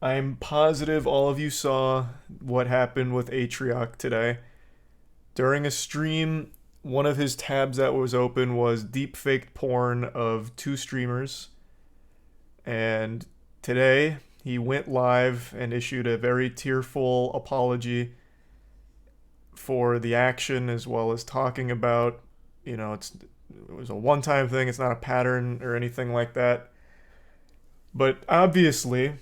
I'm positive all of you saw what happened with Atrioc today. During a stream, one of his tabs that was open was deepfake porn of two streamers. And today, he went live and issued a very tearful apology for the action, as well as talking about, it was a one-time thing, it's not a pattern or anything like that. But obviously,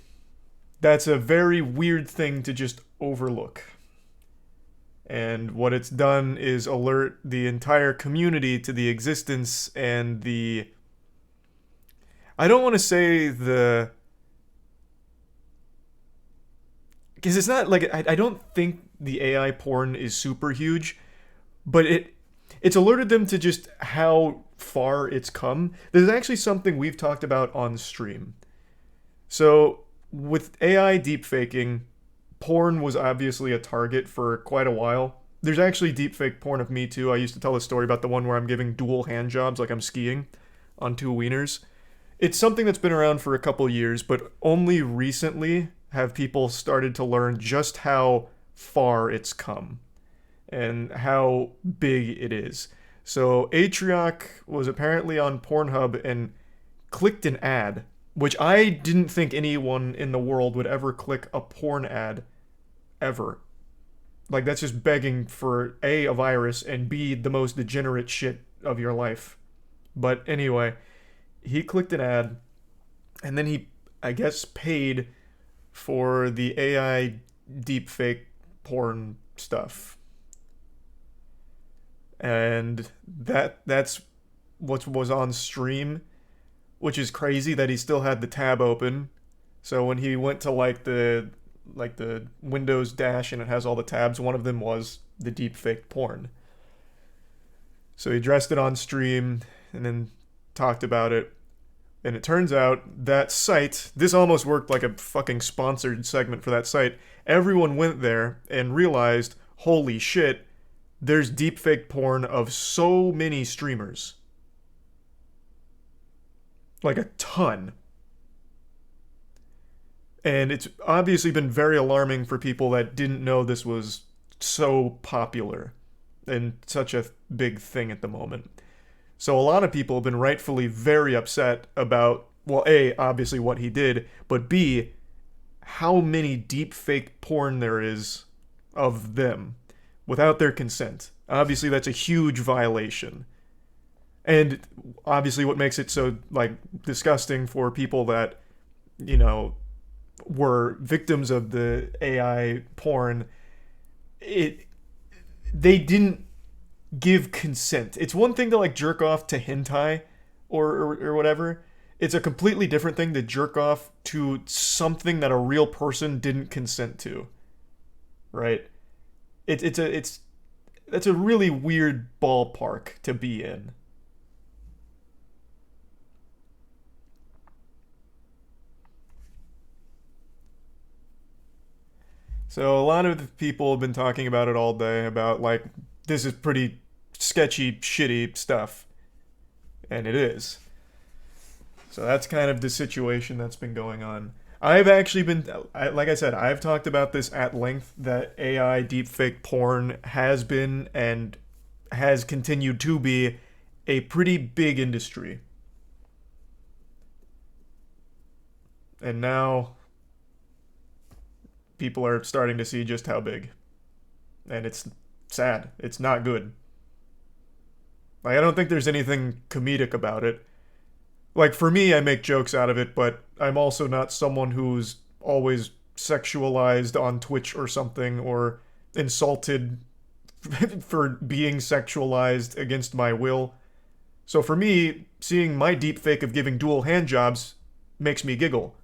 that's a very weird thing to just overlook. And what it's done is alert the entire community to the existence and the. I don't want to say the. Because it's not like. I don't think the AI porn is super huge, but it's alerted them to just how far it's come. There's actually something we've talked about on stream. So, with AI deepfaking, porn was obviously a target for quite a while. There's actually deepfake porn of me too. I used to tell a story about the one where I'm giving dual hand jobs like I'm skiing on two wieners. It's something that's been around for a couple years, but only recently have people started to learn just how far it's come and how big it is. So Atrioc was apparently on Pornhub and clicked an ad, which I didn't think anyone in the world would ever click a porn ad ever. Like, that's just begging for A, a virus, and B, the most degenerate shit of your life. But anyway, he clicked an ad, and then he, I guess, paid for the AI deepfake porn stuff. And that's what was on stream, which is crazy that he still had the tab open. So when he went to like the Windows dash and it has all the tabs, one of them was the deepfake porn. So he addressed it on stream and then talked about it. And it turns out that site, this almost worked like a fucking sponsored segment for that site. Everyone went there and realized, holy shit, there's deepfake porn of so many streamers. Like a ton. And it's obviously been very alarming for people that didn't know this was so popular and such a big thing at the moment. So a lot of people have been rightfully very upset about, well, A, obviously what he did, but B, how many deep fake porn there is of them without their consent. Obviously, that's a huge violation. And obviously, what makes it so, like, disgusting for people that, you know, were victims of the AI porn, it they didn't give consent. It's one thing to like jerk off to hentai or whatever. It's a completely different thing to jerk off to something that a real person didn't consent to. Right? It's that's a really weird ballpark to be in. So a lot of the people have been talking about it all day about like this is pretty sketchy, shitty stuff, and it is. So that's kind of the situation that's been going on. I've actually been, like I said, I've talked about this at length that AI deepfake porn has been and has continued to be a pretty big industry. And now people are starting to see just how big. And it's sad. It's not good. Like, I don't think there's anything comedic about it. Like, for me, I make jokes out of it, but I'm also not someone who's always sexualized on Twitch or something or insulted for being sexualized against my will. So for me, seeing my deepfake of giving dual hand jobs makes me giggle.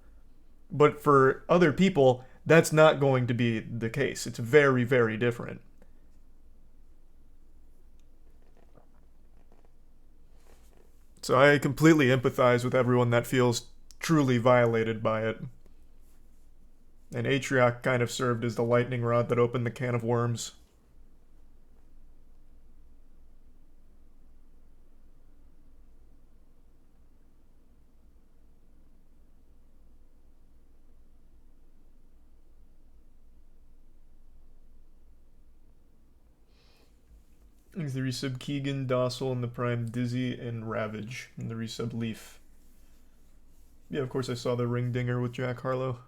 But for other people, that's not going to be the case. It's very, very different. So I completely empathize with everyone that feels truly violated by it. And Atrioc kind of served as the lightning rod that opened the can of worms. Thanks the resub Keegan, Docile, and the Prime Dizzy, and Ravage, and the resub Leaf. Yeah, of course I saw the ring dinger with Jack Harlow.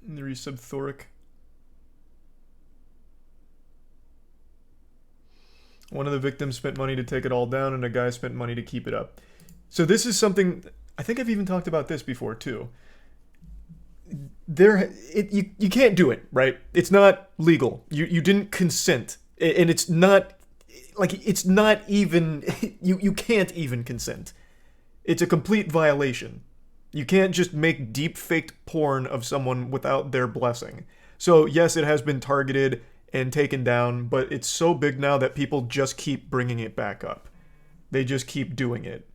And the resub Thoric. One of the victims spent money to take it all down, and a guy spent money to keep it up. So this is something, I think I've even talked about this before too. You can't do it, right? It's not legal. You didn't consent, and it's not even you can't even consent. It's a complete violation. You can't just make deep faked porn of someone without their blessing. So yes, it has been targeted and taken down, but it's so big now that people just keep bringing it back up. They just keep doing it.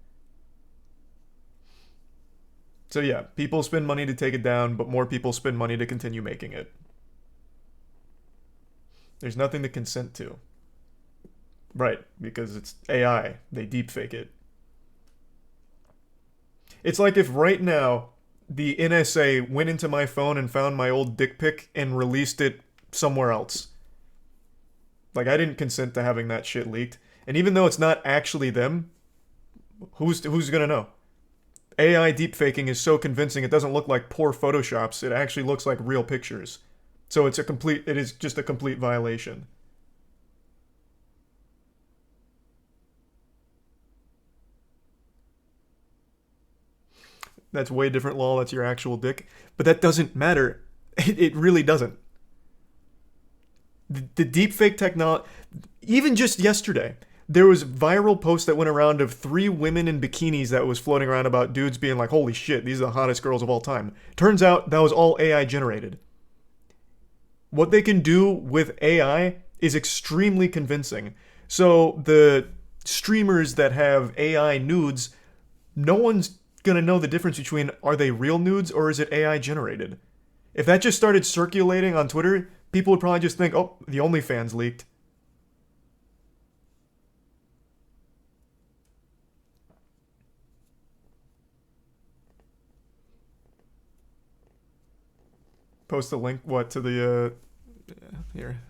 So yeah, people spend money to take it down, but more people spend money to continue making it. There's nothing to consent to. Right, because it's AI. They deepfake it. It's like if right now the NSA went into my phone and found my old dick pic and released it somewhere else. Like, I didn't consent to having that shit leaked. And even though it's not actually them, who's gonna know? AI deepfaking is so convincing it doesn't look like poor photoshops. It actually looks like real pictures. So it is just a complete violation. That's way different law. That's your actual dick. But that doesn't matter. It really doesn't. The deepfake technology, even just yesterday, there was a viral post that went around of 3 women in bikinis that was floating around about dudes being like, holy shit, these are the hottest girls of all time. Turns out that was all AI generated. What they can do with AI is extremely convincing. So the streamers that have AI nudes, no one's gonna know the difference between, are they real nudes or is it AI generated? If that just started circulating on Twitter, people would probably just think, oh, the OnlyFans leaked. Post a link, what, to the, here.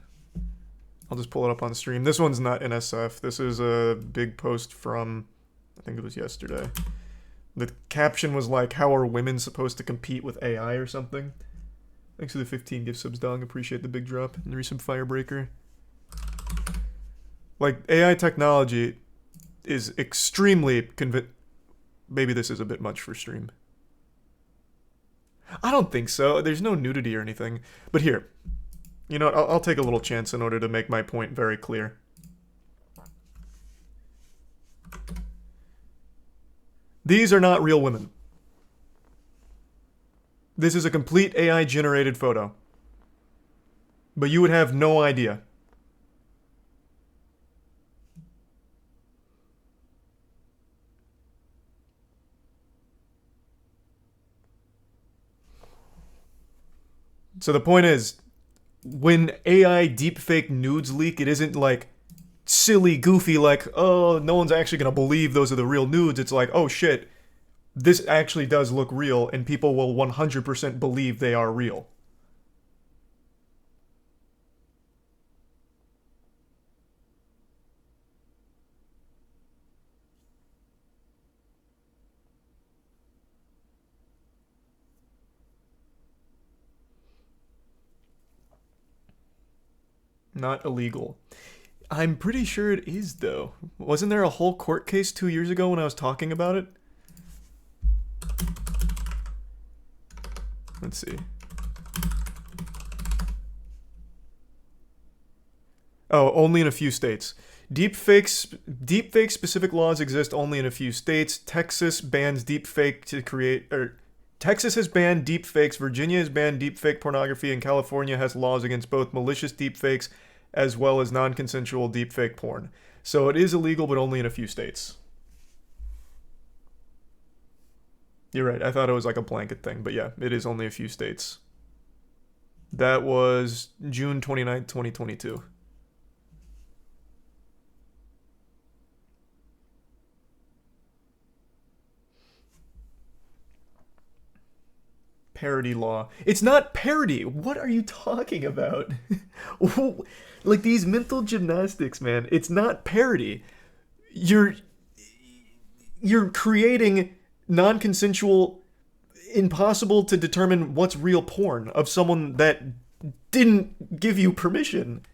I'll just pull it up on stream. This one's not NSF. This is a big post from, I think it was yesterday. The caption was like, how are women supposed to compete with AI or something? Thanks for the 15 gift subs, dog. Appreciate the big drop. And the resub Firebreaker. Like, AI technology is extremely maybe this is a bit much for stream. I don't think so. There's no nudity or anything. But here, you know what? I'll take a little chance in order to make my point very clear. These are not real women. This is a complete AI-generated photo. But you would have no idea. So the point is, when AI deepfake nudes leak, it isn't like silly, goofy, like, oh, no one's actually gonna believe those are the real nudes. It's like, oh shit, this actually does look real, and people will 100% believe they are real. Not illegal. I'm pretty sure it is, though. Wasn't there a whole court case 2 years ago when I was talking about it? Let's see. Oh, only in a few states. Deepfake specific laws exist only in a few states. Texas bans deepfake to create, Texas has banned deepfakes, Virginia has banned deepfake pornography, and California has laws against both malicious deepfakes as well as non-consensual deepfake porn. So it is illegal, but only in a few states. You're right, I thought it was like a blanket thing, but yeah, it is only a few states. That was June 29th, 2022. parody law. It's not parody. What are you talking about? Like these mental gymnastics, man. It's not parody. You're you're creating non-consensual, impossible to determine what's real porn of someone that didn't give you permission.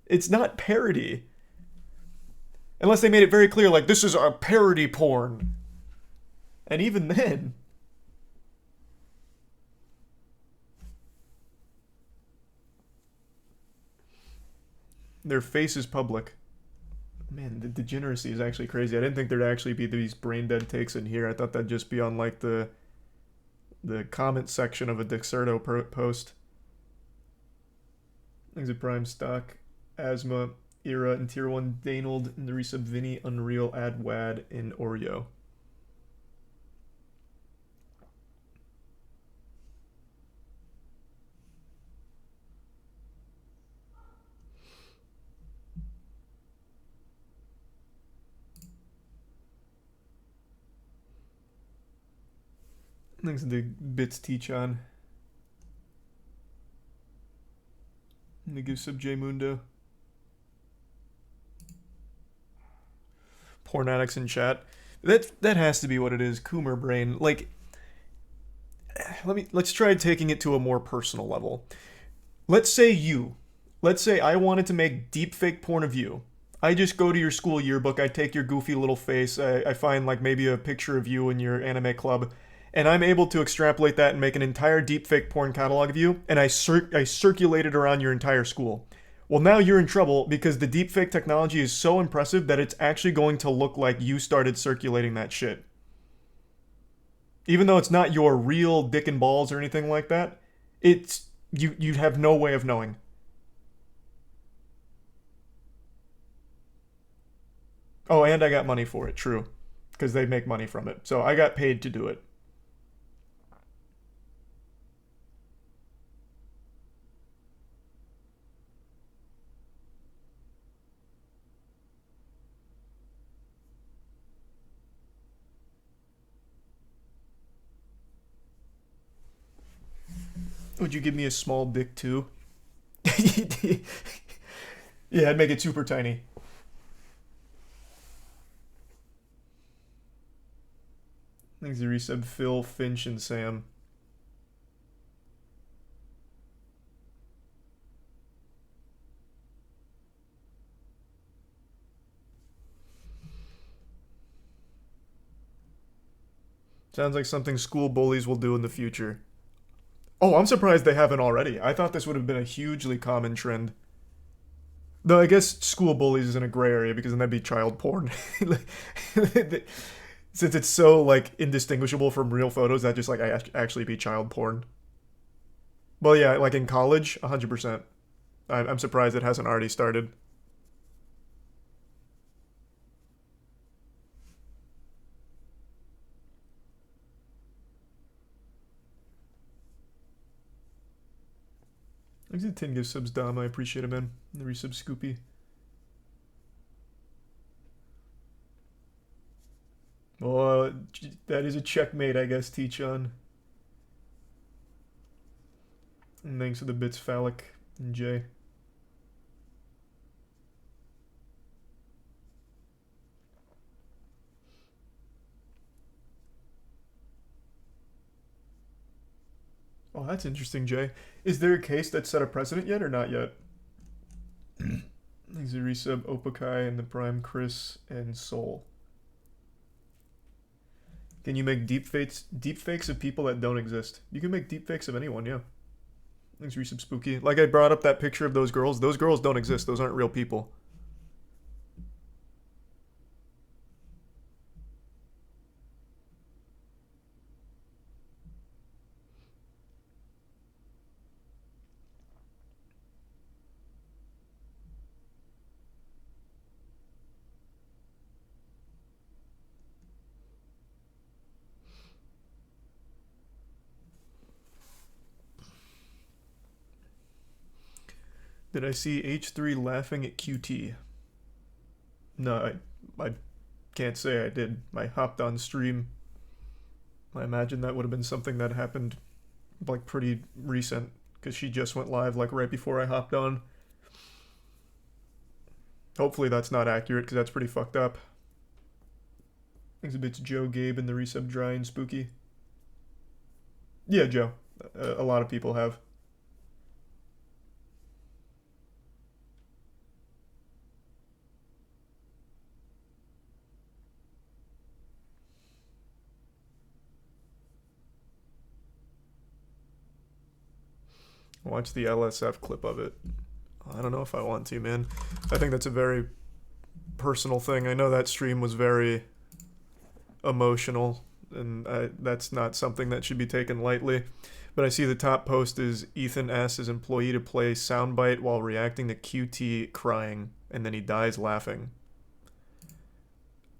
It's not parody. Unless they made it very clear, like, this is a parody porn. And even then... Their face is public. Man, the degeneracy is actually crazy. I didn't think there'd actually be these brain dead takes in here. I thought that'd just be on, like, the comment section of a Dexerto post. Things of Prime Stock, Asthma, Era, and Tier 1 Danald, and the resub Vinny, Unreal, Adwad, and Oreo. Thanks to the bits teach on. Let me give sub J Mundo. Porn addicts in chat. That has to be what it is. Coomer brain. Like, let's try taking it to a more personal level. Let's say I wanted to make deepfake porn of you. I just go to your school yearbook. I take your goofy little face. I find like maybe a picture of you in your anime club. And I'm able to extrapolate that and make an entire deepfake porn catalog of you, and I circulate it around your entire school. Well, now you're in trouble because the deepfake technology is so impressive that it's actually going to look like you started circulating that shit. Even though it's not your real dick and balls or anything like that, it's you have no way of knowing. Oh, and I got money for it, true. Because they make money from it. So I got paid to do it. Would you give me a small dick too? Yeah, I'd make it super tiny. Thanks to resub Phil, Finch, and Sam. Sounds like something school bullies will do in the future. Oh, I'm surprised they haven't already. I thought this would have been a hugely common trend. Though I guess school bullies is in a gray area because then that'd be child porn. Since it's so, like, indistinguishable from real photos, that just, like, actually be child porn. Well, yeah, like in college, 100%. I'm surprised it hasn't already started. Thanks to 10 gift subs, Dom. I appreciate it, man. The resub Scoopy. Oh, that is a checkmate, I guess, T-Chan. And thanks for the bits, Phallic and Jay. Oh, that's interesting, Jay. Is there a case that set a precedent yet or not yet? Thanks to resub Opakai and the Prime Chris and Soul. Can you make deepfakes of people that don't exist? You can make deepfakes of anyone, yeah. Thanks, resub Spooky. Like I brought up that picture of those girls don't exist. Those aren't real people. Did I see H3 laughing at QT? No, I can't say I did. I hopped on stream. I imagine that would have been something that happened like pretty recent because she just went live like right before I hopped on. Hopefully that's not accurate because that's pretty fucked up. Exhibits Joe, Gabe, and the resub Dry and Spooky. Yeah, Joe. A lot of people have. Watch the LSF clip of it. I don't know if I want to, man. I think that's a very personal thing. I know that stream was very emotional, and that's not something that should be taken lightly. But I see the top post is Ethan asks his employee to play soundbite while reacting to QT crying, and then he dies laughing.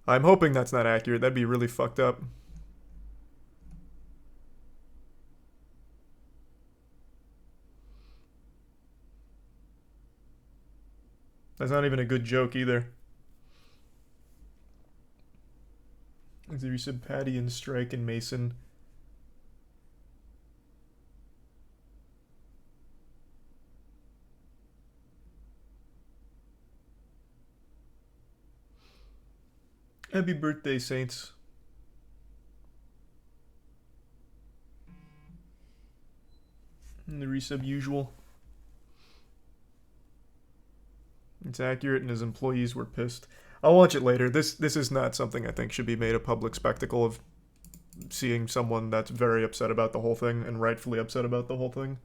I'm hoping that's not accurate. That'd be really fucked up. That's not even a good joke either. You said Patty and Strike and Mason. Happy birthday, Saints. And the resub usual. It's accurate, and his employees were pissed. I'll watch it later. This is not something I think should be made a public spectacle of seeing someone that's very upset about the whole thing and rightfully upset about the whole thing.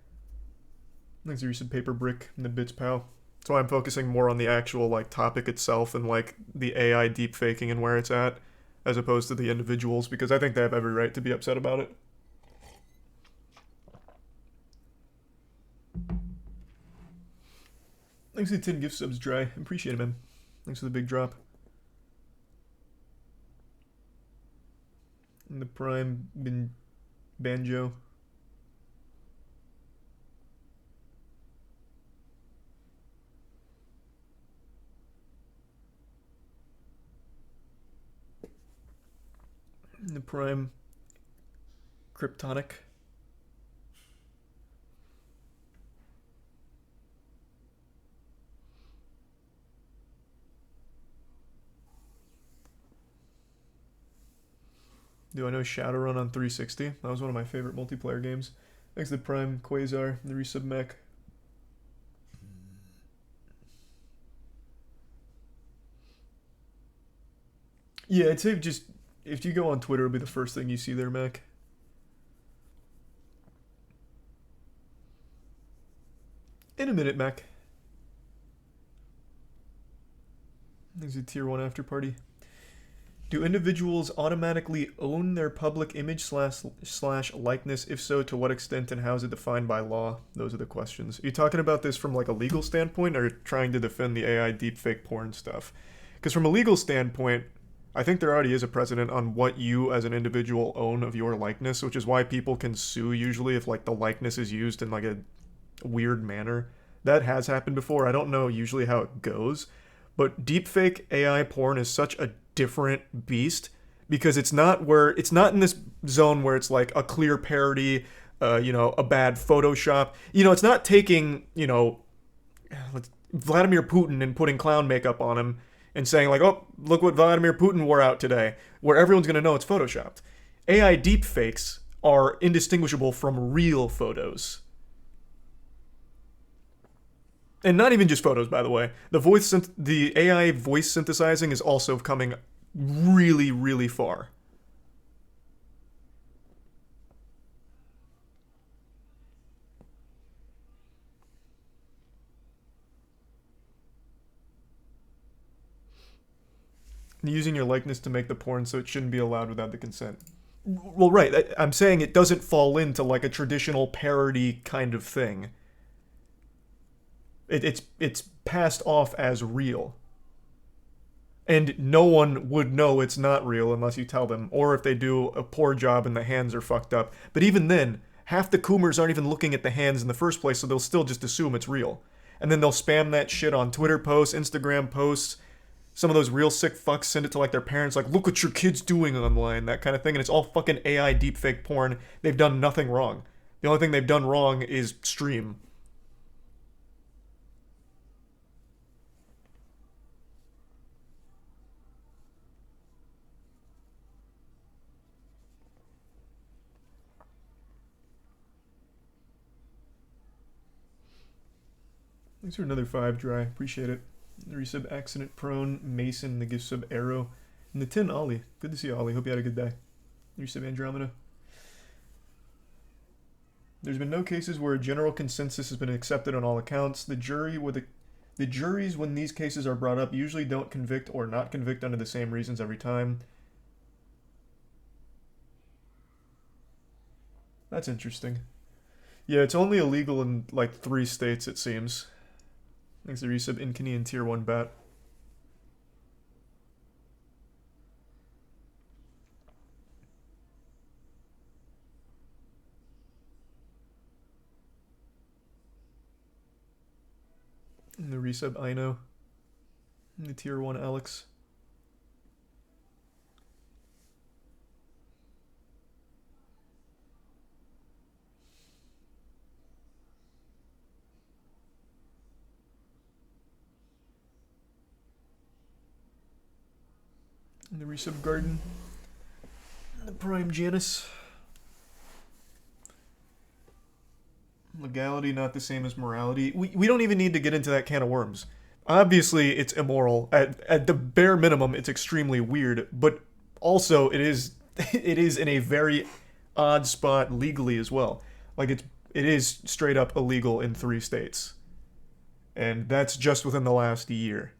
Thanks for some paper brick and the bits, pal. That's why I'm focusing more on the actual like topic itself and like the AI deep faking and where it's at, as opposed to the individuals, because I think they have every right to be upset about it. Thanks for the 10 gift subs, Dry. Appreciate it, man. Thanks for the big drop. And the Prime Banjo. And the Prime Kryptonic. Do I know Shadowrun on 360? That was one of my favorite multiplayer games. Thanks to the Prime Quasar, the resub mech. Yeah, I'd say just if you go on Twitter, it'll be the first thing you see there, Mac. In a minute, Mac. There's a tier 1 after party. Do individuals automatically own their public image slash likeness? If so, to what extent, and how is it defined by law? Those are the questions. Are you talking about this from like a legal standpoint, or trying to defend the AI deepfake porn stuff? Because from a legal standpoint, I think there already is a precedent on what you as an individual own of your likeness, which is why people can sue usually if like the likeness is used in like a weird manner. That has happened before. I don't know usually how it goes, but deepfake AI porn is such a different beast because it's not in this zone where it's like a clear parody, a bad Photoshop. It's not taking, Vladimir Putin and putting clown makeup on him and saying like, oh, look what Vladimir Putin wore out today, where everyone's going to know it's Photoshopped. AI deepfakes are indistinguishable from real photos. And not even just photos, by the way. The AI voice synthesizing is also coming really, really far. Using your likeness to make the porn, so it shouldn't be allowed without the consent. Well, right. I'm saying it doesn't fall into like a traditional parody kind of thing. It's passed off as real. And no one would know it's not real unless you tell them, or if they do a poor job and the hands are fucked up. But even then, half the Coomers aren't even looking at the hands in the first place, so they'll still just assume it's real. And then they'll spam that shit on Twitter posts, Instagram posts. Some of those real sick fucks send it to like their parents, like, look what your kid's doing online, that kind of thing. And it's all fucking AI deepfake porn. They've done nothing wrong. The only thing they've done wrong is stream. Thanks for another 5, Dry. Appreciate it. The resub accident prone, Mason, the gift sub arrow. And the 10 Ollie. Good to see you, Ollie. Hope you had a good day. Resub Andromeda. There's been no cases where a general consensus has been accepted on all accounts. The juries, when these cases are brought up, usually don't convict or not convict under the same reasons every time. That's interesting. Yeah, it's only illegal in like 3 states, it seems. Thanks to resub Inkany and Tier 1 Bat. And the resub Ino. And the Tier 1 Alex. And the resub Garden. And the Prime Janus. Legality not the same as morality. We don't even need to get into that can of worms. Obviously, it's immoral. At the bare minimum, it's extremely weird. But also, it is in a very odd spot legally as well. Like it is straight up illegal in 3 states, and that's just within the last year.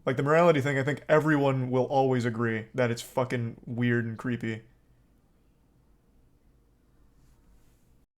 Like the morality thing, I think everyone will always agree that it's fucking weird and creepy.